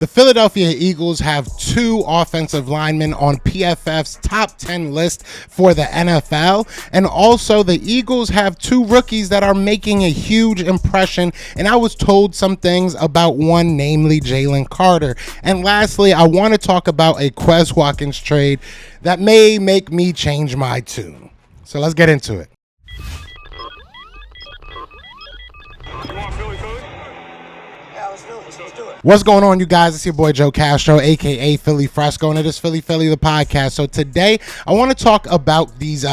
The Philadelphia Eagles have two offensive linemen on PFF's top 10 list for the NFL. And also the Eagles have two rookies that are making a huge impression. And I was told some things about one, namely Jalen Carter. And lastly, I want to talk about a Quez Watkins trade that may make me change my tune. So let's get into it. What's going on, you guys? It's your boy Joe Castro, aka Philly Fresco, and it is Philly the podcast. So today I want to talk about these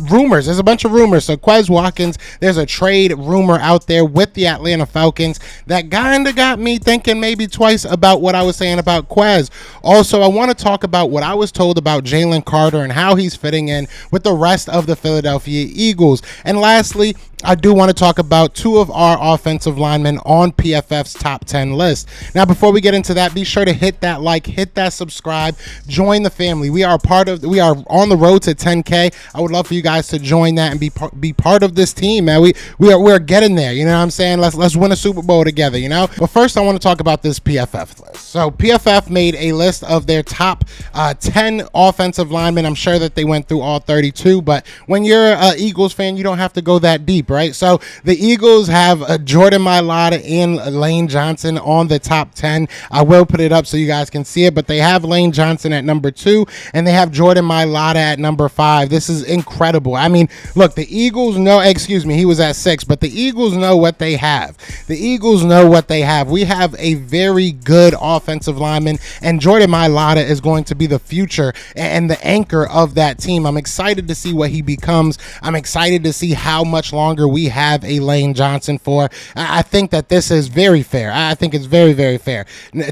rumors. There's a bunch of rumors. So Quez Watkins, there's a trade rumor out there with the Atlanta Falcons that kind of got me thinking maybe twice about what I was saying about Quez. Also, I want to talk about what I was told about Jalen Carter and how he's fitting in with the rest of the Philadelphia Eagles. And lastly, I do want to talk about two of our offensive linemen on PFF's top 10 list. Now, before we get into that, be sure to hit that like, hit that subscribe, join the family. We are on the road to 10K. I would love for you guys to join that and be part of this team, man. We're getting there. You know what I'm saying? Let's win a Super Bowl together, you know? But first, I want to talk about this PFF list. So PFF made a list of their top 10 offensive linemen. I'm sure that they went through all 32, but when you're an Eagles fan, you don't have to go that deep, right? So the Eagles have Jordan Mailata and Lane Johnson on the top 10. I will put it up so you guys can see it, but they have Lane Johnson at number 2 and they have Jordan Mailata at number 5. This is incredible. I mean, look, the Eagles know, he was at 6, but the Eagles know what they have. The Eagles know what they have. We have a very good offensive lineman, and Jordan Mailata is going to be the future and the anchor of that team. I'm excited to see what he becomes. I'm excited to see how much longer we have a Lane Johnson for. I think that this is very fair. I think it's very, very fair.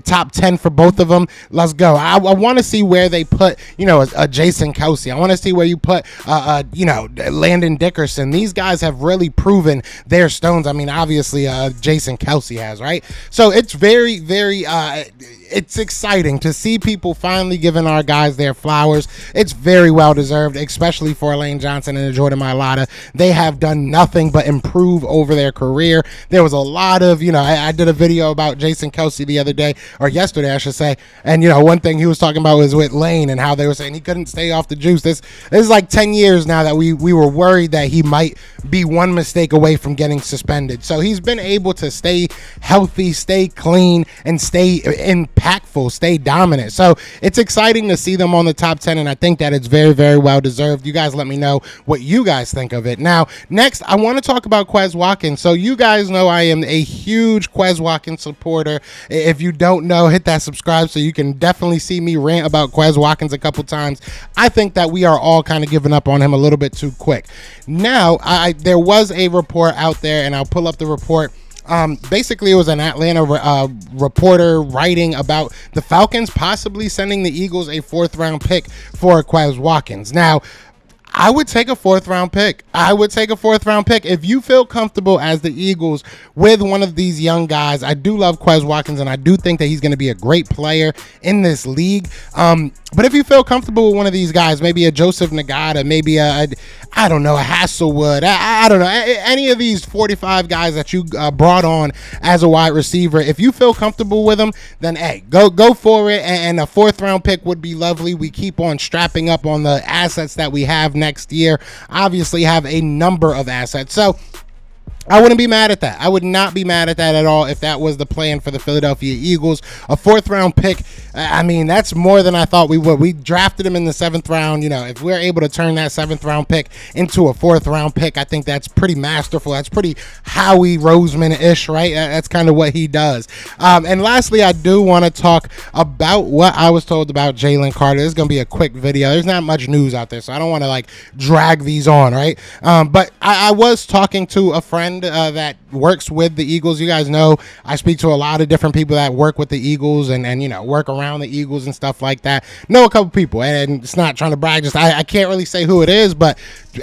Top 10 for both of them. Let's go. I want to see where they put, a Jason Kelce. I want to see where you put, Landon Dickerson. These guys have really proven their stones. I mean, obviously, Jason Kelce has, right? So it's very, very, it's exciting to see people finally giving our guys their flowers. It's very well deserved, especially for Lane Johnson and Jordan Mailata. They have done nothing but improve over their career. There was a lot of, I did a video about Jason Kelce the other day, or yesterday, I should say. And, one thing he was talking about was with Lane and how they were saying he couldn't stay off the juice. This is like 10 years now that we were worried that he might be one mistake away from getting suspended. So he's been able to stay healthy, stay clean, and stay impactful, stay dominant. So it's exciting to see them on the top 10, and I think that it's very, very well deserved. You guys let me know what you guys think of it. Now, next, I want to talk about Quez Watkins. So you guys know I am a huge Quez Watkins supporter. If you don't know, hit that subscribe so you can definitely see me rant about Quez Watkins a couple times. I think that we are all kind of giving up on him a little bit too quick. Now, there was a report out there, and I'll pull up the report. Basically, it was an Atlanta reporter writing about the Falcons possibly sending the Eagles a 4th-round pick for Quez Watkins. Now, I would take a 4th-round pick. If you feel comfortable as the Eagles with one of these young guys. I do love Quez Watkins, and I do think that he's going to be a great player in this league. But if you feel comfortable with one of these guys, maybe a Joseph Nagata, maybe a Hasselwood, I don't know, any of these 45 guys that you brought on as a wide receiver, if you feel comfortable with them, then hey, go for it. And a 4th-round pick would be lovely. We keep on strapping up on the assets that we have next year. Obviously have a number of assets. So I wouldn't be mad at that. I would not be mad at that at all if that was the plan for the Philadelphia Eagles. A 4th-round pick, I mean, that's more than I thought we would. We drafted him in the 7th round. If we're able to turn that 7th-round pick into a 4th-round pick, I think that's pretty masterful. That's pretty Howie Roseman-ish, right? That's kind of what he does. And lastly, I do want to talk about what I was told about Jalen Carter. This is going to be a quick video. There's not much news out there, so I don't want to drag these on, right? But I was talking to a friend that works with the Eagles. You guys know I speak to a lot of different people that work with the Eagles and work around the Eagles and stuff like that. Know a couple people, and it's not trying to brag. Just I can't really say who it is, but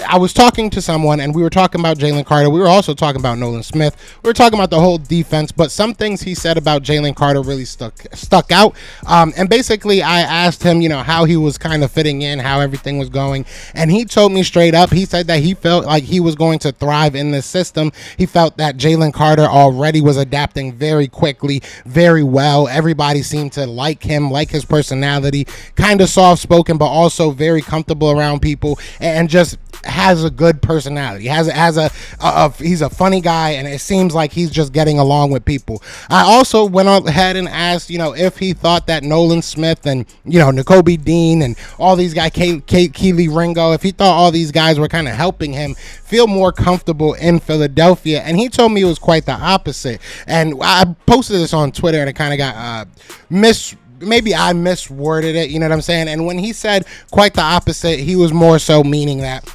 I was talking to someone and we were talking about Jalen Carter. We were also talking about Nolan Smith. We were talking about the whole defense, but some things he said about Jalen Carter really stuck out. And basically I asked him, how he was kind of fitting in, how everything was going. And he told me straight up, he said that he felt like he was going to thrive in this system He felt that Jalen Carter already was adapting very quickly, very well. Everybody seemed to like him, like his personality, kind of soft-spoken, but also very comfortable around people, and just has a good personality. He's a funny guy, and it seems like he's just getting along with people. I also went ahead and asked, if he thought that Nolan Smith and, Nakobe Dean and all these guys, Keely Ringo, if he thought all these guys were kind of helping him feel more comfortable in Philadelphia. And he told me it was quite the opposite. And I posted this on Twitter, and it kind of got maybe I misworded it, you know what I'm saying? And when he said quite the opposite, he was more so meaning that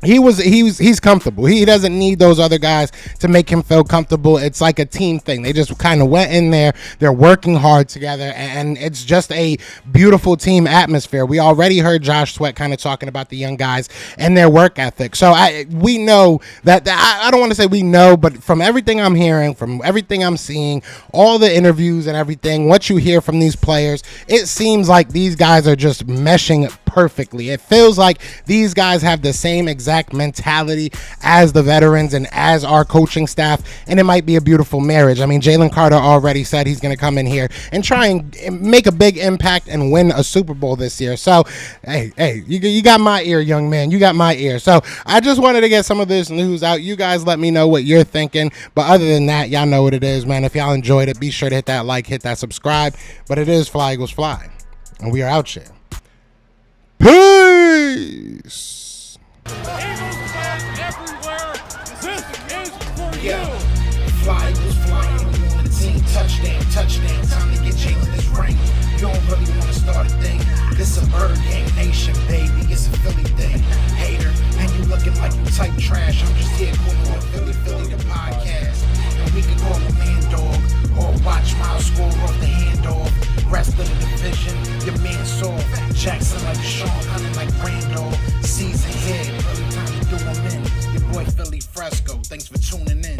he's comfortable. He doesn't need those other guys to make him feel comfortable. It's like a team thing. They just kind of went in there. They're working hard together, and it's just a beautiful team atmosphere. We already heard Josh Sweat kind of talking about the young guys and their work ethic. So we know that I don't want to say we know, but from everything I'm hearing, from everything I'm seeing, all the interviews and everything, what you hear from these players, it seems like these guys are just meshing perfectly. It feels like these guys have the same exact mentality as the veterans and as our coaching staff, and it might be a beautiful marriage. I mean, Jalen Carter already said he's going to come in here and try and make a big impact and win a Super Bowl this year. So, hey, you got my ear, young man. You got my ear. So, I just wanted to get some of this news out. You guys let me know what you're thinking. But other than that, y'all know what it is, man. If y'all enjoyed it, be sure to hit that like, hit that subscribe. But it is Fly Eagles Fly, and we are out here. Peace. Eagles fans everywhere, this is for you. Fly Eagles flying on the team. Touchdown. Time to get Jalen this ring. You don't really want to start a thing. This a Bird Gang Nation, baby. It's a Philly thing. Hater, and you looking like you type trash. I'm just here calling on Philly the podcast. And we can call a man dog or watch Miles score off the handoff. Rest of the division, your man soft. Jackson like Sean, hunting like Randall. Season head, early time to do him in. Your boy Philly Fresco, thanks for tuning in.